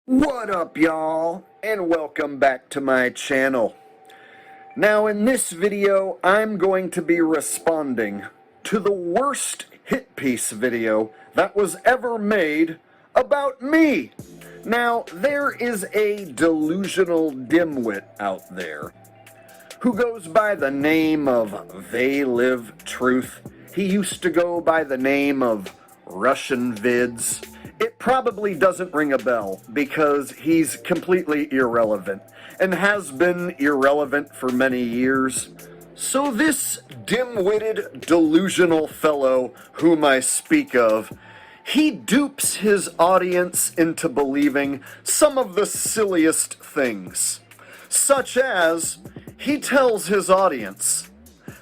What up, y'all, and welcome back to my channel. Now in this video, I'm going to be responding to the worst hit piece video that was ever made about me. Now, there is a delusional dimwit out there who goes by the name of They Live Truth. He used to go by the name of RussianVids. It probably doesn't ring a bell because he's completely irrelevant and has been irrelevant for many years. So this dim-witted, delusional fellow whom I speak of, he dupes his audience into believing some of the silliest things, such as he tells his audience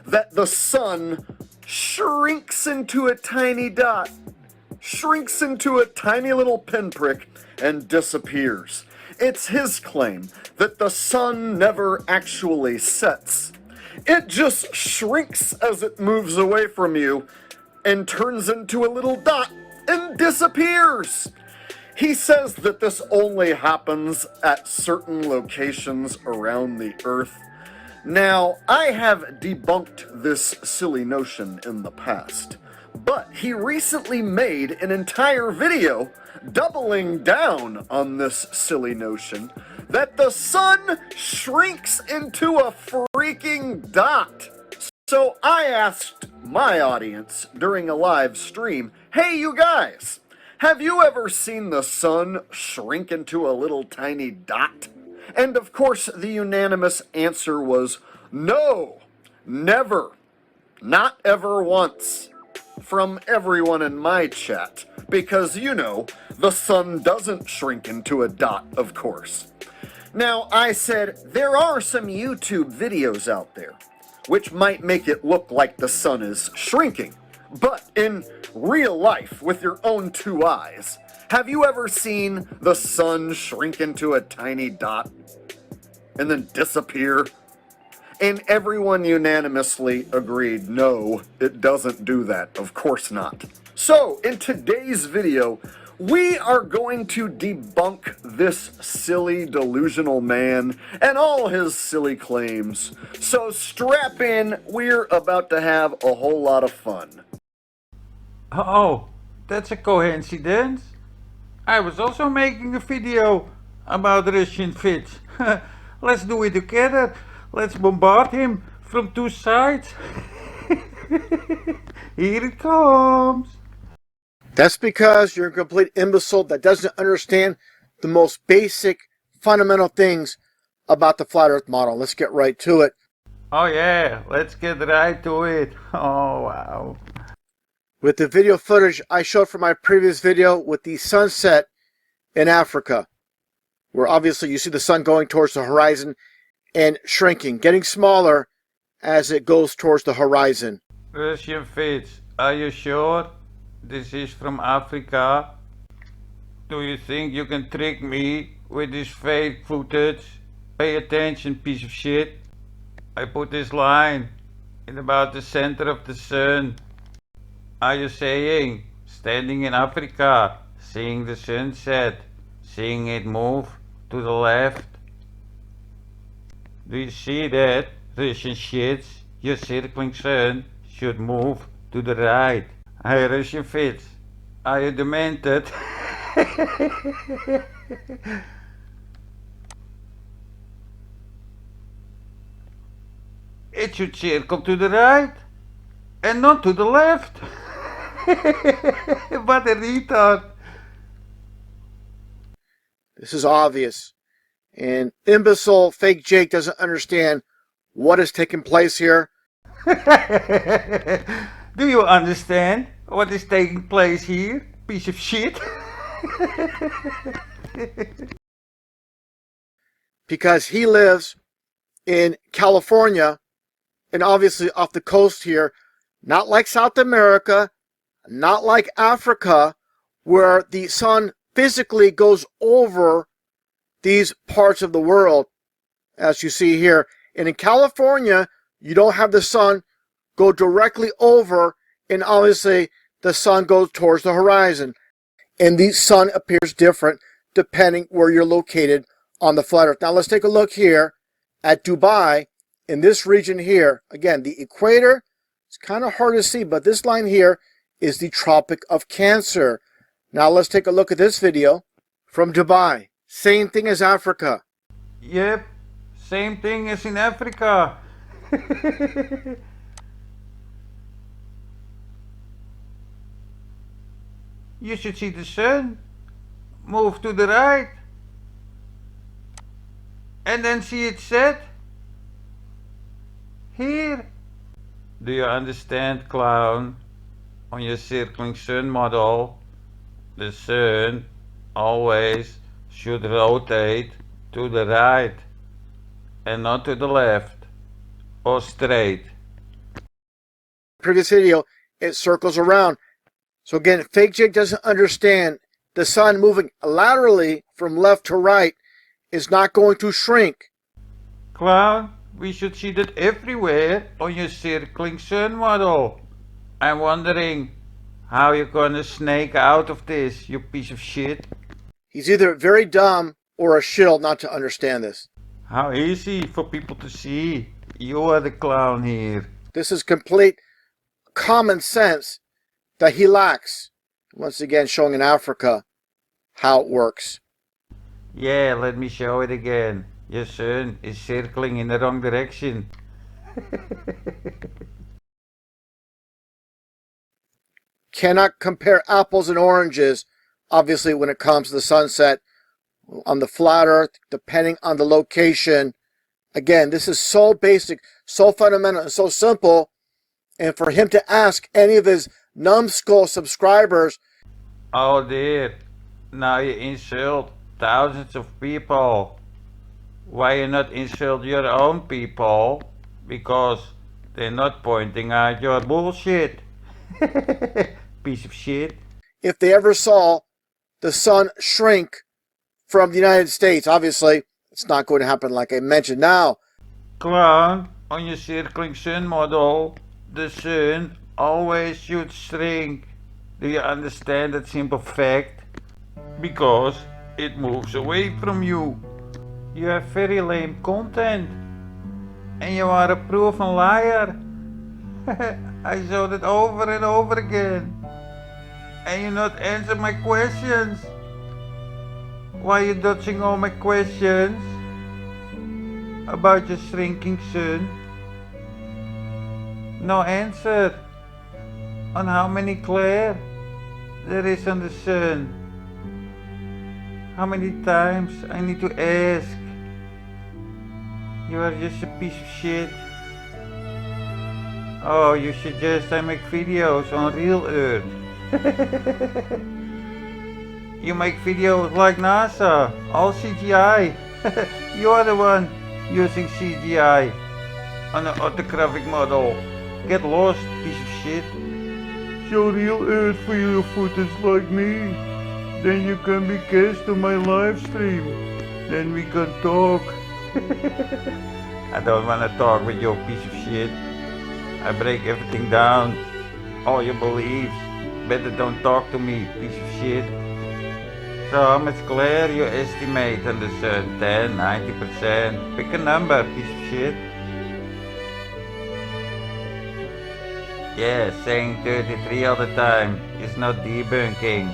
that the sun shrinks into a tiny dot, shrinks into a tiny little pinprick, and disappears. It's his claim that the sun never actually sets. It just shrinks as it moves away from you and turns into a little dot and disappears. He says that this only happens at certain locations around the Earth. Now, I have debunked this silly notion in the past, but he recently made an entire video doubling down on this silly notion that the sun shrinks into a freaking dot. So I asked my audience during a live stream, hey you guys, have you ever seen the sun shrink into a little tiny dot? And of course the unanimous answer was no, never, not ever once, from everyone in my chat, because you know, the sun doesn't shrink into a dot, of course. Now I said there are some YouTube videos out there which might make it look like the sun is shrinking, but in real life, with your own two eyes, have you ever seen the sun shrink into a tiny dot and then disappear? And everyone unanimously agreed, no, it doesn't do that, of course not. So, in today's video, we are going to debunk this silly, delusional man and all his silly claims. So strap in, we're about to have a whole lot of fun. Oh, that's a coincidence. I was also making a video about RussianVids. Let's do it together. Let's bombard him from two sides. Here it comes. That's because you're a complete imbecile that doesn't understand the most basic, fundamental things about the flat earth model. Let's get right to it. Oh yeah, let's get right to it. Oh wow. With the video footage I showed from my previous video with the sunset in Africa, where obviously you see the sun going towards the horizon and shrinking, getting smaller as it goes towards the horizon. RussianVids, are you sure? This is from Africa. Do you think you can trick me with this fake footage? Pay attention, piece of shit. I put this line in about the center of the sun. Are you saying, standing in Africa, seeing the sunset, seeing it move to the left? Do you see that, Russian shits? Your circling sun should move to the right. Hey RussianVids, are you demented? It should circle to the right and not to the left. What a retard. This is obvious. And imbecile fake Jake doesn't understand what is taking place here. Do you understand what is taking place here, piece of shit? Because he lives in California and obviously off the coast here, not like South America, not like Africa, where the sun physically goes over these parts of the world, as you see here. And in California, you don't have the sun go directly over, and obviously the sun goes towards the horizon. And the sun appears different depending where you're located on the flat Earth. Now let's take a look here at Dubai in this region here. Again, the equator, it's kind of hard to see, but this line here is the Tropic of Cancer. Now let's take a look at this video from Dubai. Same thing as Africa. Yep, same thing as in Africa. You should see the sun move to the right and then see it set here. Do you understand, clown? On your circling sun model, the sun always should rotate to the right and not to the left or straight. Previous video, it circles around. So again, Fake Jake doesn't understand the sun moving laterally from left to right is not going to shrink. Clown, we should see that everywhere on your circling sun model. I'm wondering how you're gonna snake out of this, you piece of shit. He's either very dumb or a shill not to understand this. How easy for people to see. You are the clown here. This is complete common sense that he lacks. Once again, showing in Africa how it works. Yeah, let me show it again. Your sun is circling in the wrong direction. Cannot compare apples and oranges, obviously, when it comes to the sunset on the flat Earth, depending on the location. Again, this is so basic, so fundamental, and so simple. And for him to ask any of his numbskull subscribers, Oh dear, now you insult thousands of people. Why you not insult your own people? Because they're not pointing out your bullshit. Piece of shit. if they ever saw the sun shrink from the United States, obviously, it's not going to happen like I mentioned. Now, Clown, on your circling sun model, the sun always should shrink. Do you understand that simple fact? Because it moves away from you. You have very lame content. And you are a proven liar. I showed it over and over again. And you not answer my questions. Why you dodging all my questions? About your shrinking sun? No answer. On how many glare there is on the sun. How many times I need to ask? You are just a piece of shit. Oh, you suggest I make videos on real Earth. You make videos like NASA, all CGI. You are the one using CGI on an orthographic model. Get lost, piece of shit. Show real Earth for your footage like me. Then you can be guest on my live stream. Then we can talk. I don't wanna talk with you, piece of shit. I break everything down. All your beliefs. Better don't talk to me, piece of shit. So how much glare you estimate on the sun? 10, 90%? Pick a number, piece of shit. Yeah, saying 33 all the time is not debunking.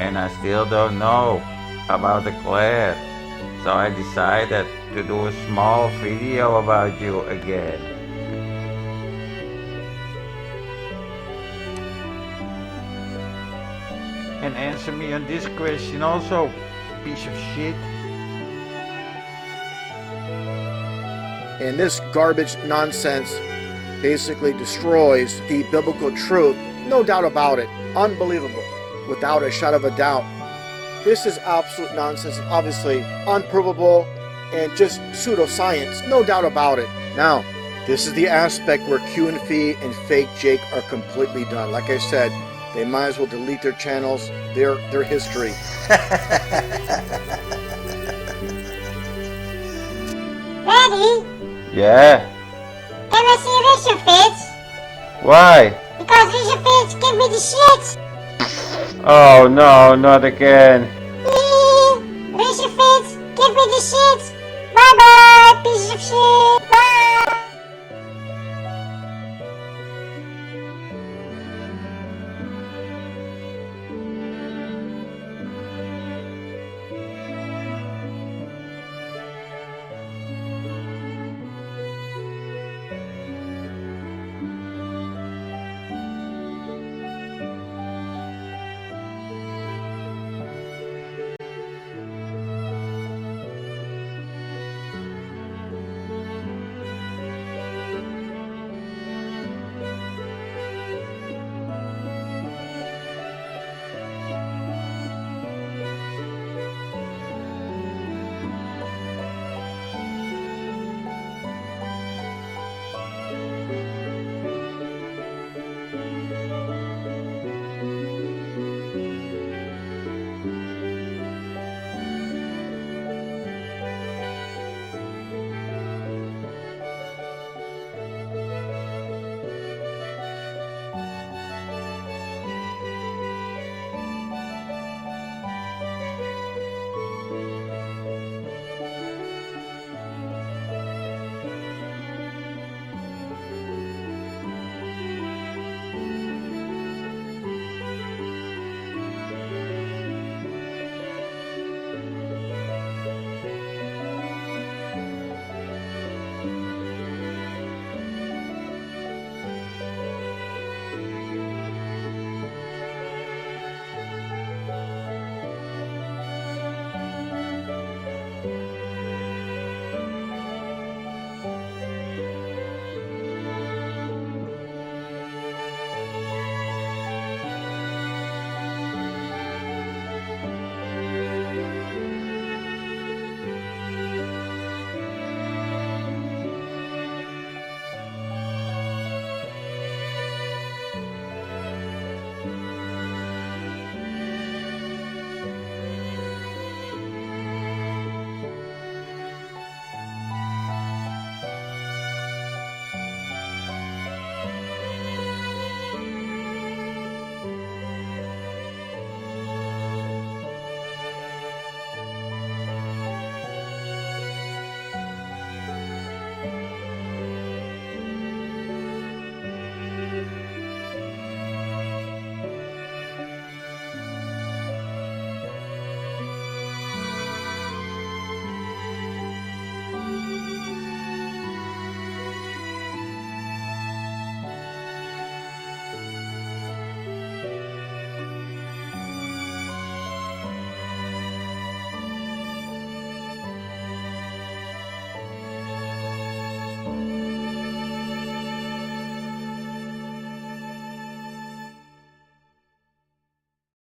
And I still don't know about the glare. So I decided to do a small video about you again. And answer me on this question also, piece of shit. and this garbage nonsense basically destroys the biblical truth. No doubt about it. Unbelievable. Without a shadow of a doubt. This is absolute nonsense and obviously unprovable and just pseudoscience. No doubt about it. Now, this is the aspect where QNFee and Fake Jake are completely done. Like I said, they might as well delete their channels, their history. Daddy, Yeah? can I see RussianVids? Why? Because RussianVids give me the shit. Oh no, not again. with the shit. Bye bye, piece of shit.